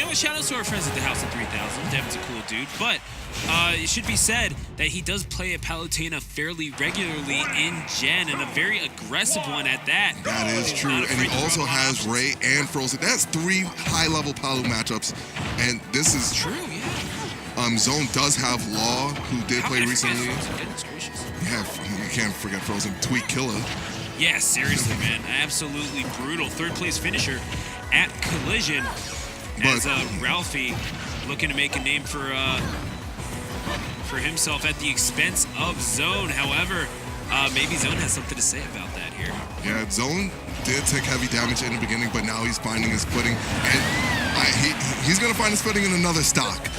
you know what? Shout out to our friends at the House of 3000. Devin's a cool dude, but it should be said that he does play at Palutena fairly regularly in Gen, and a very aggressive one at that. That is true, and he also has Ray and Frozen. That's 3 high-level Palu matchups, and this is true. Yeah. Zoan does have Law, who did play recently. Goodness gracious. Yeah, you can't forget Frozen. Tweet Killer. Yeah, seriously, man. Absolutely brutal. 3rd place finisher at Collision. As Ralphie looking to make a name for himself at the expense of Zoan. However, maybe Zoan has something to say about that here. Yeah, Zoan did take heavy damage in the beginning, but now he's finding his footing. And he's going to find his footing in another stock.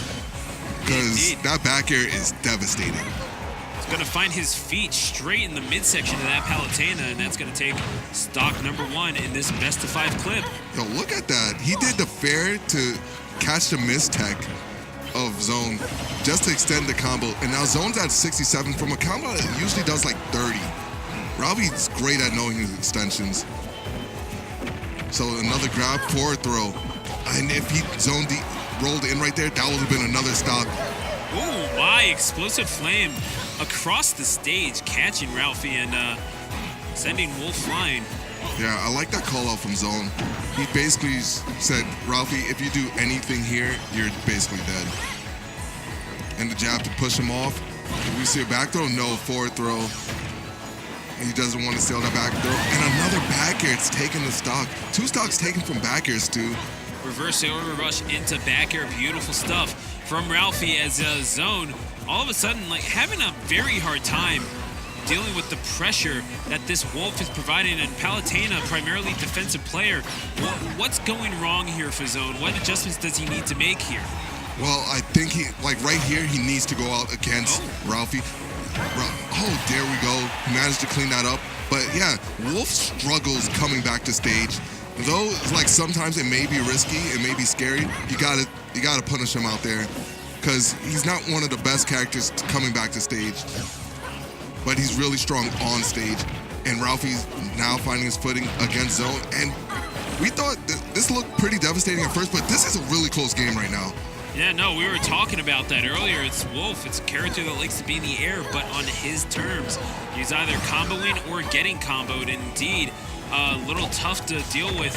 Because that back air is devastating. He's going to find his feet straight in the midsection of that Palutena, and that's going to take stock number 1 in this best-of-5 clip. Yo, look at that. He did the fair to catch the miss tech of Zoan just to extend the combo. And now Zoan's at 67 from a combo that usually does like 30. Ralphie's great at knowing his extensions. So another grab, forward throw. And if Zoan rolled in right there, that would have been another stock. Ooh, my explosive flame across the stage, catching Ralphie and sending Wolf flying. Yeah, I like that call out from Zoan. He basically said, Ralphie, if you do anything here, you're basically dead. And the jab to push him off. Did we see a back throw? No, forward throw. He doesn't want to sail that back throw. And another back air. It's taking the stock. 2 stocks taken from back airs, too. Reverse air rush into back air. Beautiful stuff from Ralphie as Zoan all of a sudden like having a very hard time dealing with the pressure that this Wolf is providing, and Palutena, primarily defensive player. What's going wrong here for Zoan? What adjustments does he need to make here? Well, I think right here, he needs to go out against Ralphie. Oh, there we go. He managed to clean that up. But yeah, Wolf struggles coming back to stage. Though, like, sometimes it may be risky, it may be scary, you gotta punish him out there, because he's not one of the best characters coming back to stage, but he's really strong on stage, and Ralphie's now finding his footing against Zoan, and we thought this looked pretty devastating at first, but this is a really close game right now. Yeah, no, we were talking about that earlier. It's Wolf. It's a character that likes to be in the air, but on his terms. He's either comboing or getting comboed, and indeed, a little tough to deal with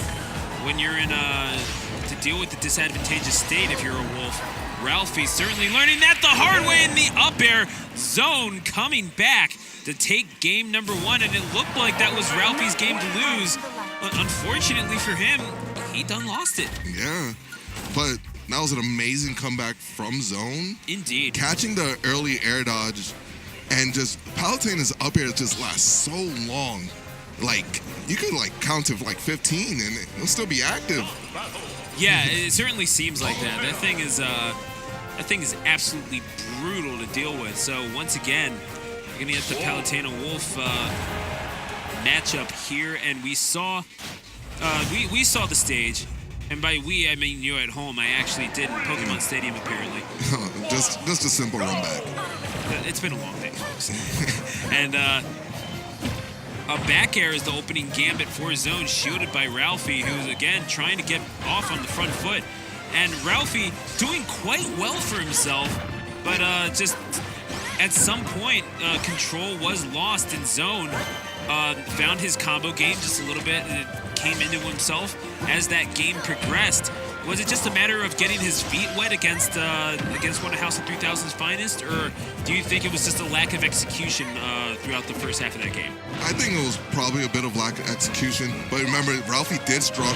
when you're in to deal with the disadvantageous state if you're a Wolf. Ralphie certainly learning that the hard way in the up air. Zoan coming back to take game number 1, and it looked like that was Ralphie's game to lose. But unfortunately for him, he done lost it. Yeah, but that was an amazing comeback from Zoan. Indeed. Catching the early air dodge, and just Palutena's up air just lasts so long. Like, you could like count to like 15 and it'll still be active. Yeah, it certainly seems like that. That thing is absolutely brutal to deal with. So once again, we're gonna get the Palutena Wolf matchup here, and we saw the stage, and by we I mean you at home. I actually did in Pokemon Stadium apparently. just a simple run back. It's been a long day, folks. And a back air is the opening gambit for Zoan, shielded by Ralphie, who's again trying to get off on the front foot. And Ralphie doing quite well for himself, but just at some point, control was lost, and Zoan found his combo game just a little bit, and it came into himself as that game progressed. Was it just a matter of getting his feet wet against one of House of 3000's finest, or do you think it was just a lack of execution throughout the first half of that game? I think it was probably a bit of lack of execution, but remember, Ralphie did start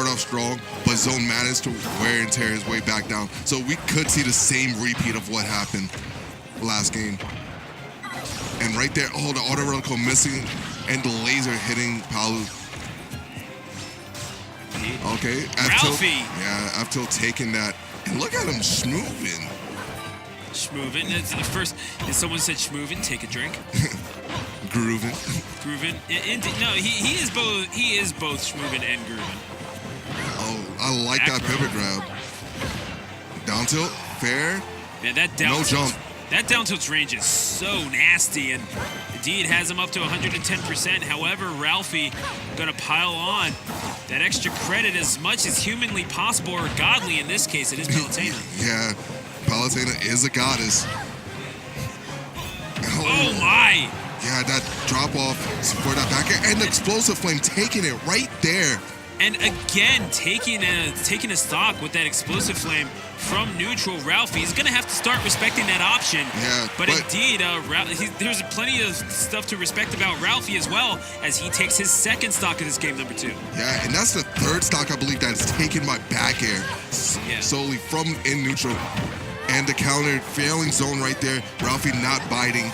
off strong, but Zoan managed to wear and tear his way back down. So we could see the same repeat of what happened last game. And right there, oh, the auto relical missing, and the laser hitting Palu. Okay, Ralphie. After taking that, and look at him schmoovin'. Schmoovin'. That's the first. If someone said schmoovin', take a drink. Groovin'. Groovin'. No, he is both. He is both schmoovin' and groovin'. Oh, I like that pivot grab. Down tilt, fair. Man, that down no tilt, jump. That down tilt's range is so nasty, and indeed has him up to 110%. However, Ralphie gonna pile on. that extra credit as much as humanly possible, or godly in this case. It is Palutena. Yeah, Palutena is a goddess. Oh my! Yeah, that drop off for that back air and the explosive flame, taking it right there. And again, taking a stock with that explosive flame from neutral. Ralphie is going to have to start respecting that option. Yeah, but indeed, there's plenty of stuff to respect about Ralphie as well, as he takes his second stock of this game, number 2. Yeah, and that's the third stock, I believe, that is taken by back air solely from in neutral. And the counter failing Zoan right there. Ralphie not biting.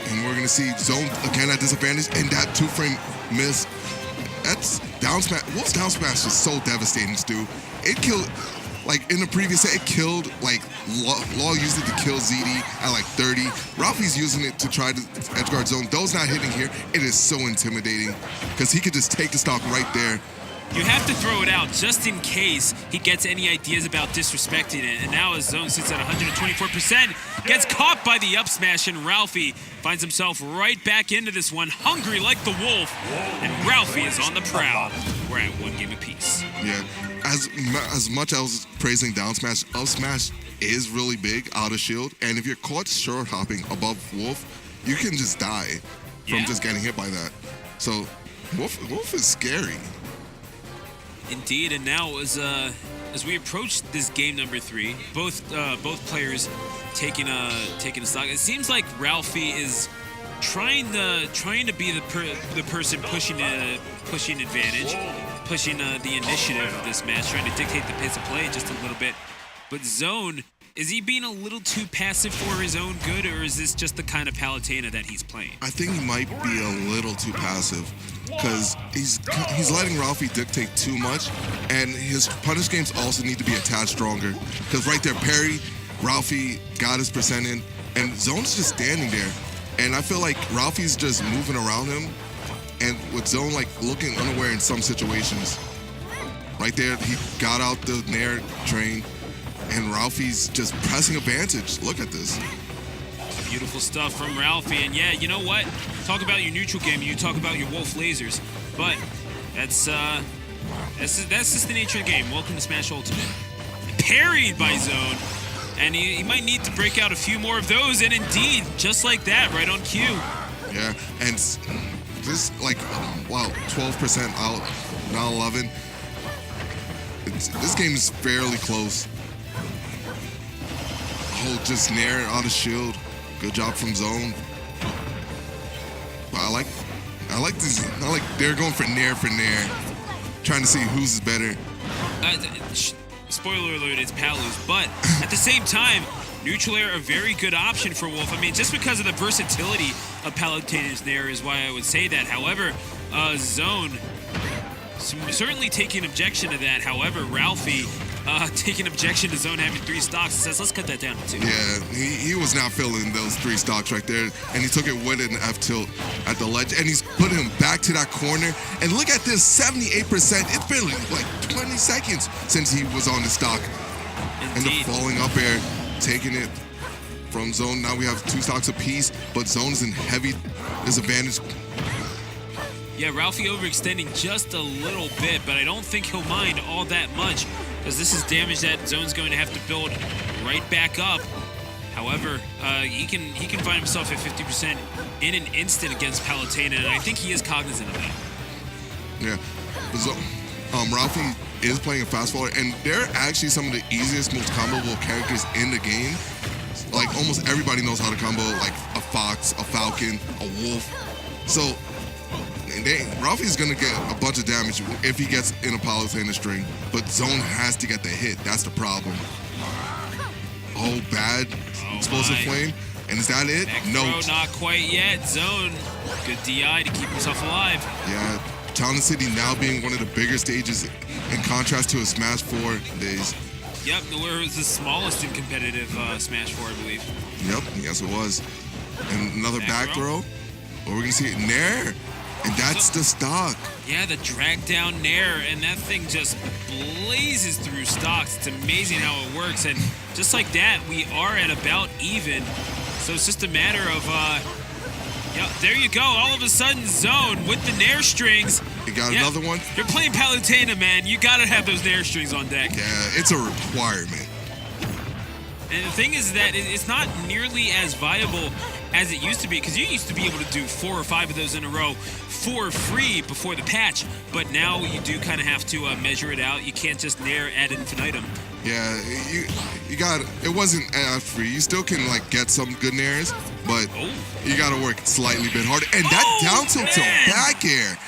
And we're going to see Zoan again at disadvantage, and that 2-frame miss. That's down smash. Wolf's down smash is so devastating, Stu. It killed, like in the previous set, it killed, like Law used it to kill ZD at like 30. Ralphie's using it to try to edgeguard Zoan. Those not hitting here, it is so intimidating because he could just take the stock right there. You have to throw it out just in case he gets any ideas about disrespecting it. And now as Zoan sits at 124%, gets caught by the up smash, and Ralphie finds himself right back into this one, hungry like the wolf. And Ralphie is on the prowl. We're at 1 game apiece. Yeah, as much as I was praising down smash, up smash is really big out of shield. And if you're caught short hopping above Wolf, you can just die from just getting hit by that. So Wolf is scary. Indeed, and now as we approach this game number 3, both players taking a stock. It seems like Ralphie is trying to be the person pushing advantage, pushing the initiative of this match, trying to dictate the pace of play just a little bit. But Zoan, is he being a little too passive for his own good, or is this just the kind of Palutena that he's playing? I think he might be a little too passive because he's letting Ralphie dictate too much, and his punish games also need to be a tad stronger. Because right there, parry, Ralphie got his percent in, and Zoan's just standing there. And I feel like Ralphie's just moving around him, and with Zoan like looking unaware in some situations. Right there, he got out the Nair train, and Ralphie's just pressing advantage. Look at this. Beautiful stuff from Ralphie. And yeah, you know what? Talk about your neutral game, you talk about your wolf lasers. But that's just the nature of the game. Welcome to Smash Ultimate. Parried by Zoan. And he might need to break out a few more of those. And indeed, just like that, right on cue. Yeah, and this, like, wow, 12% out, now 11. This game is fairly close. Oh, just Nair out of shield. Good job from Zoan. But I like these. I like they're going for Nair, trying to see who's better. Spoiler alert, it's Palu's. But at the same time, neutral air a very good option for Wolf. I mean, just because of the versatility of Palutena's Nair is why I would say that. However, Zoan certainly taking objection to that. However, Ralphie taking objection to Zoan having 3 stocks and says, let's cut that down to 2. Yeah, he was not feeling those 3 stocks right there, and he took it with an F tilt at the ledge, and he's putting him back to that corner. And look at this, 78%. It's been like 20 seconds since he was on the stock. Indeed. And the falling up air, taking it from Zoan. Now we have 2 stocks apiece, but Zoan is in heavy disadvantage. Yeah, Ralphie overextending just a little bit, but I don't think he'll mind all that much, because this is damage that Zoan's going to have to build right back up. However, he can find himself at 50% in an instant against Palutena, and I think he is cognizant of that. Yeah, so, Ralphie is playing a fast forward, and they're actually some of the easiest, most comboable characters in the game. Like, almost everybody knows how to combo, like a Fox, a Falcon, a Wolf. So Ralphie's gonna get a bunch of damage if he gets in a Palutena string, but Zoan has to get the hit. That's the problem. Oh, bad explosive flame. And is that it? Back No. throw, not quite yet. Zoan, good DI to keep himself alive. Yeah, Town City now being one of the bigger stages in contrast to his Smash 4 days. Yep, where it was the smallest in competitive Smash 4, I believe. Yep, yes it was. And another back throw. Or we're gonna see it Nair. And that's the stock. Yeah, the drag down Nair, and that thing just blazes through stocks. It's amazing how it works. And just like that, we are at about even. So it's just a matter of, yeah, there you go. All of a sudden, Zoan with the Nair strings got another one? You're playing Palutena, man. You gotta have those nair strings on deck. Yeah, it's a requirement. And the thing is that it's not nearly as viable as it used to be, because you used to be able to do 4 or 5 of those in a row for free before the patch, but now you do kind of have to measure it out. You can't just nair ad infinitum. Yeah, you got it. Wasn't ad free. You still can like get some good nairs, but you got to work slightly bit harder. And that down tilt to back air.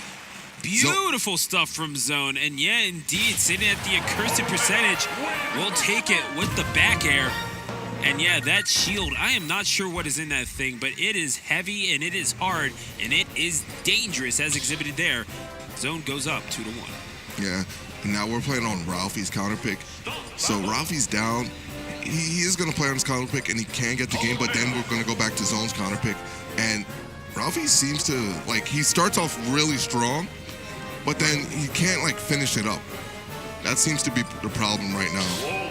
Beautiful stuff from Zoan. And yeah, indeed, sitting at the accursed percentage, will take it with the back air. And yeah, that shield, I am not sure what is in that thing, but it is heavy and it is hard and it is dangerous as exhibited there. Zoan goes up 2-1. Yeah, and now we're playing on Ralphie's counter pick. So Ralphie's down. He is going to play on his counter pick and he can get the game, but then we're going to go back to Zoan's counter pick. And Ralphie seems to, like, he starts off really strong, but then he can't, like, finish it up. That seems to be the problem right now.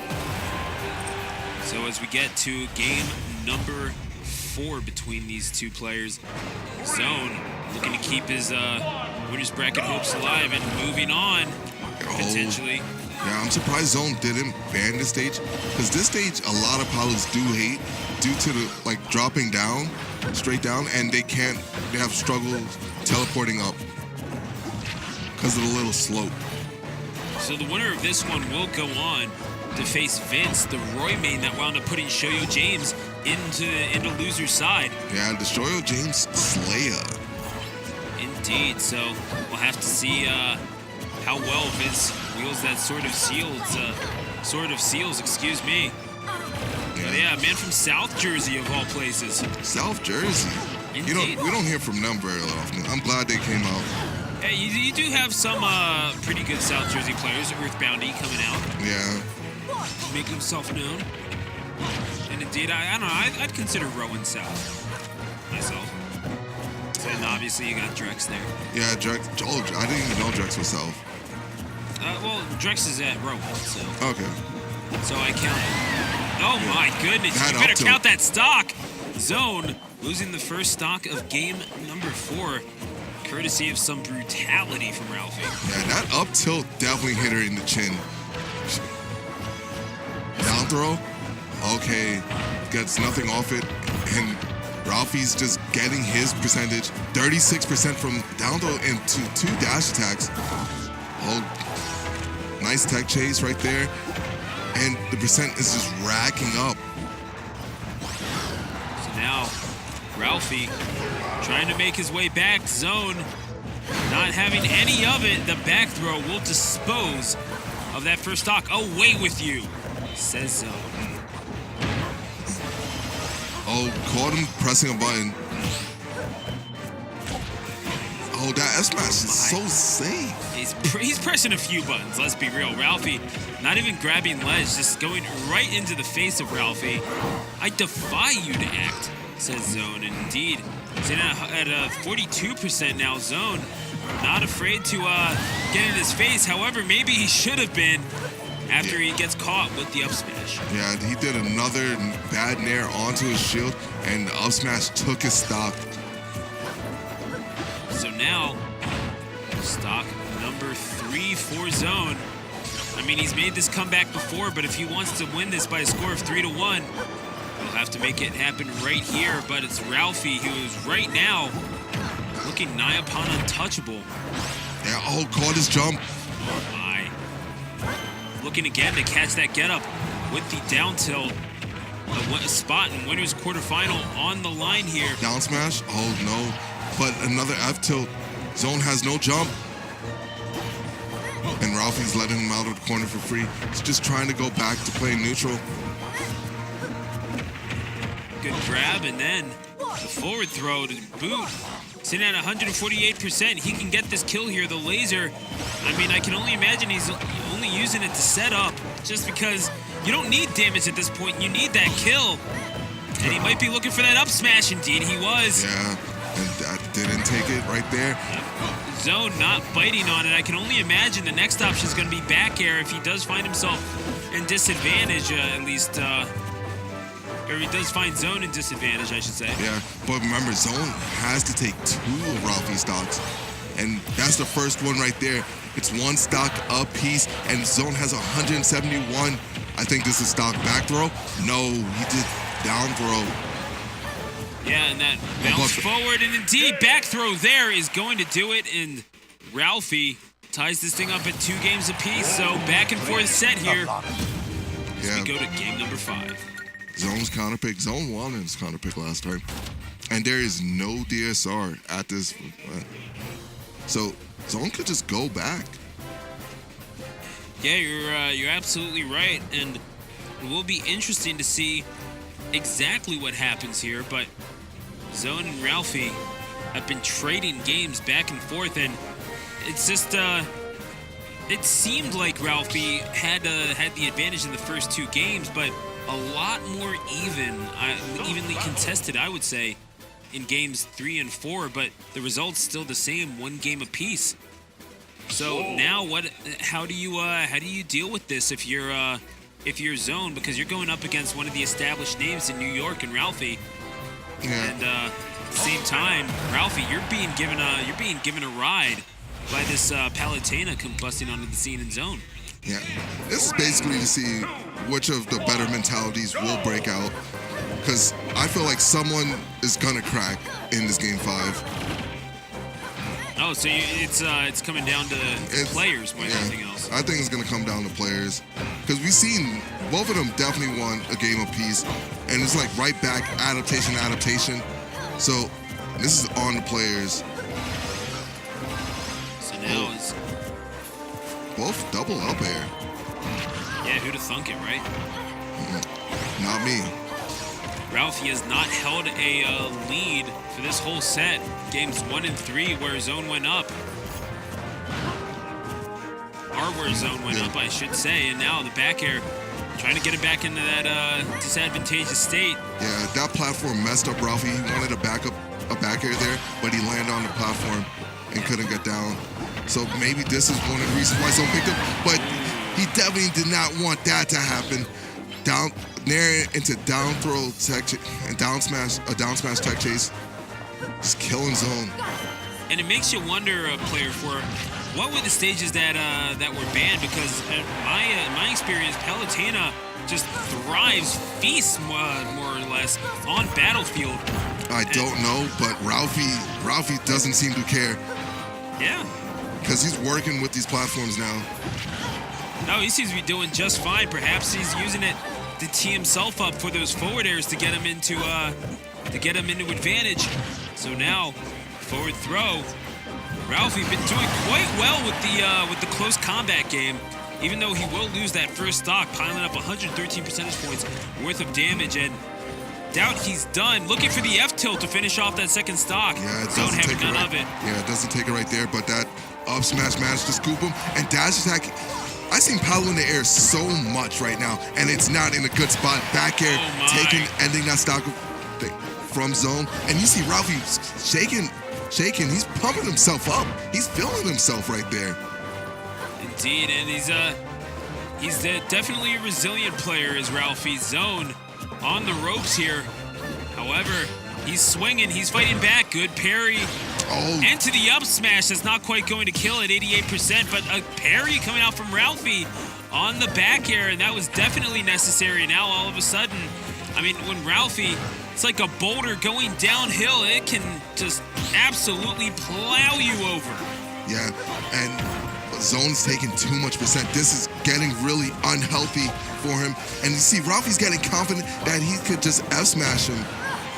So as we get to game number 4 between these two players, Zoan looking to keep his winner's bracket hopes alive and moving on, potentially. Yeah, I'm surprised Zoan didn't ban this stage, because this stage a lot of Palus do hate due to the, like, dropping down, straight down, and they have struggles teleporting up because of the little slope. So the winner of this one will go on to face Vince, the Roy main that wound up putting Shoyo James into loser's side. Yeah, the Shoyo James Slayer. Indeed. So we'll have to see how well Vince wields that Sword of Seals, excuse me. But yeah, a man from South Jersey of all places. South Jersey. Indeed. We don't hear from them very often. I'm glad they came out. Hey, you do have some pretty good South Jersey players. Earthboundy coming out. Yeah. Making himself known. And indeed, I don't know, I'd consider Rowan South myself. And obviously you got Drex there. Yeah, Drex. Oh, I didn't even know Drex was South. Well, Drex is at Rowan, so. Okay. So I count it. Oh my goodness, you better count that stock. Zoan losing the first stock of game number 4, courtesy of some brutality from Ralphie. Yeah, that up tilt definitely hit her in the chin. Down throw, okay, gets nothing off it, and Ralphie's just getting his percentage, 36% from down throw into 2 dash attacks. Oh, nice tech chase right there, and the percent is just racking up. So now, Ralphie trying to make his way back. Zoan not having any of it. The back throw will dispose of that first stock. Away with you, says Zoan. Oh, caught him pressing a button. Oh, that S-Smash is so safe. He's pressing a few buttons, let's be real. Ralphie not even grabbing ledge, just going right into the face of Ralphie. I defy you to act, says Zoan. And indeed, sitting at 42% now. Zoan not afraid to get in his face. However, maybe he should have been after he gets caught with the up smash. Yeah, he did another bad nair onto his shield, and the up smash took his stock. So now, stock number 3 for Zoan. I mean, he's made this comeback before, but if he wants to win this by a score of 3-1, he'll have to make it happen right here. But it's Ralphie who is right now looking nigh upon untouchable. Yeah, oh, caught his jump. Oh my. Looking again to catch that get up with the down tilt. A spot in winner's quarterfinal on the line here. Down smash? Oh no. But another F tilt. Zoan has no jump. And Ralphie's letting him out of the corner for free. He's just trying to go back to playing neutral. Good grab, and then the forward throw to boot. Sitting at 148%. He can get this kill here. The laser, I mean, I can only imagine he's only using it to set up, just because you don't need damage at this point. You need that kill. And he might be looking for that up smash. Indeed, he was. Yeah, and that didn't take it right there. Zoan not biting on it. I can only imagine the next option is going to be back air if he does find himself in disadvantage, at least. Or he does find Zoan in disadvantage, I should say. Yeah, but remember, Zoan has to take 2 of Ralphie's stocks. And that's the first one right there. It's one stock apiece, and Zoan has 171. I think this is stock back throw. No, he did down throw. Yeah, and that bounce forward, and indeed, back throw there is going to do it, and Ralphie ties this thing up at 2 games apiece, so back and forth set here. Yeah. We go to game number 5. Zoan's counter pick. Zoan won in his counter pick last time. And there is no DSR at this. So Zoan could just go back. Yeah, you're absolutely right, and it will be interesting to see exactly what happens here, but Zoan and Ralphie have been trading games back and forth, and it's just it seemed like Ralphie had the advantage in the first 2 games, but a lot more evenly contested, I would say, in games 3 and 4. But the results still the same, 1 game apiece. So now, how do you deal with this if you're Zoan, because you're going up against one of the established names in New York and Ralphie, and at the same time, Ralphie, you're being given a ride by this Palutena combusting onto the scene in Zoan. Yeah, this is basically to see which of the better mentalities will break out, because I feel like someone is gonna crack in this game 5. Oh, so it's coming down to players more than anything else. I think it's gonna come down to players, because we've seen both of them definitely won a game apiece, and it's like right back adaptation. So this is on the players. So now it's both double up air. Yeah, who'd have thunk it, right? Not me. Ralphie has not held a lead for this whole set. Games 1 and 3 where Zoan went up. Or where Zoan went up, I should say. And now the back air, trying to get it back into that disadvantageous state. Yeah, that platform messed up Ralphie. He wanted a back air there, but he landed on the platform and couldn't get down. So maybe this is one of the reasons why Zoan picked up, but he definitely did not want that to happen. Down there into down throw tech and down smash tech chase, just killing Zoan. And it makes you wonder, player, for what were the stages that were banned? Because in my experience, Palutena just thrives, feasts more or less on Battlefield. I don't know, but Ralphie doesn't seem to care. Yeah. Because he's working with these platforms now. No, he seems to be doing just fine. Perhaps he's using it to tee himself up for those forward airs to get him into advantage. So now, forward throw. Ralphie been doing quite well with the close combat game, even though he will lose that first stock, piling up 113 percentage points worth of damage, and doubt he's done. Looking for the F tilt to finish off that second stock. Yeah, it Don't doesn't have take none it right. of it. Yeah, it doesn't take it right there, but that up smash managed to scoop him, and dash attack. I seen Palu in the air so much right now, and it's not in a good spot. Back air, ending that stock from Zoan, and you see Ralphie shaking. He's pumping himself up. He's feeling himself right there. Indeed, and he's definitely a resilient player, is Ralphie. Zoan on the ropes here. However, he's swinging. He's fighting back. Good parry. Oh. Into the up smash. That's not quite going to kill at 88%, but a parry coming out from Ralphie on the back air, and that was definitely necessary. Now, all of a sudden, I mean, when Ralphie, it's like a boulder going downhill. It can just absolutely plow you over. Yeah, and Zoan's taking too much percent. This is getting really unhealthy for him. And you see, Ralphie's getting confident that he could just F-smash him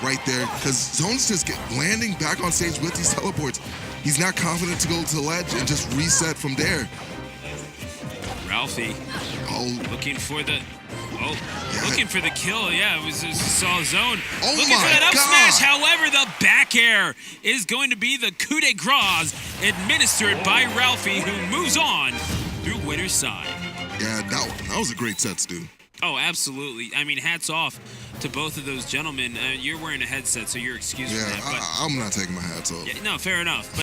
right there, because Zoan's just landing back on stage with these teleports. He's not confident to go to the ledge and just reset from there. Ralphie looking for the kill. Yeah, it was saw Zoan looking for that up smash. However, the back air is going to be the coup de grace administered by Ralphie, who moves on through winner's side. Yeah, that was a great set, Stu. Oh, absolutely. I mean, hats off to both of those gentlemen. You're wearing a headset, so you're excused for that. Yeah, I'm not taking my hats off. Yeah, no, fair enough. But